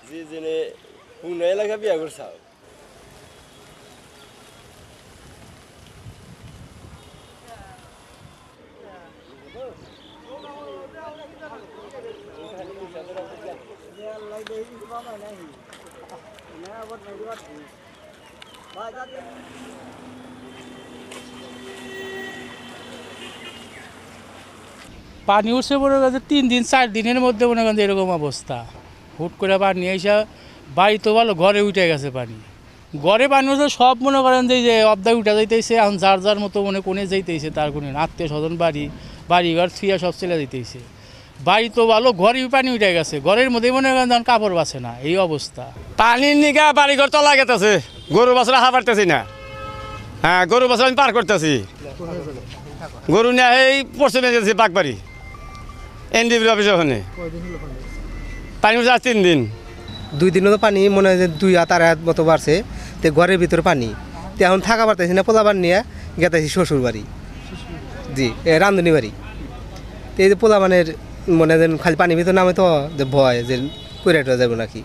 জি জেনে কোন এলাকা বিয়া করছাও পানি উঠছে মনে করেন 3 দিন 4 দিনের মধ্যে মনে করেন এরকম অবস্থা হুট করে পানি এসে বাড়ি তো ভালো ঘরে উঠে গেছে পানি ঘরে পানি উঠে সব মনে করেন যে অবদায় উঠে যাইতেছে এখন যার যার মতো মনে কোনে যাইতেছে তার কোনো আত্মীয় স্বজন বাড়িঘর থুয়া সব চলে যাইতেছে বাড়ি তো ভালো ঘরে পানি উঠে গেছে ঘরের মধ্যে মনে করেন তখন কাপড় বাঁচে না এই অবস্থা পানির নিগা বাড়িঘর তলা গেতেছে গরু বাছরা হা পারতেছি না হ্যাঁ গরু বাছরা আমি পার করতেছি গরু নিয়ে এই পড়ছে মেজেছি বাগবাড়ি এনডিবির অফিসে ওখানে পানি উঠছে আজ 3 দিন 2 দিনও তো পানি মনে হয় যে 2 হাত 4 হাত মতো বাড়ছে তো ঘরের ভিতরে পানি তো এখন থাকা পারতেছি না পোলাবার নিয়ে গেতেছি শ্বশুর বাড়ি জি রান্ধনি বাড়ি তো এই যে পোলাবানের মনে হয় খালি পানির ভিতরে নামে তো ভয় যে পড়ে যাবো নাকি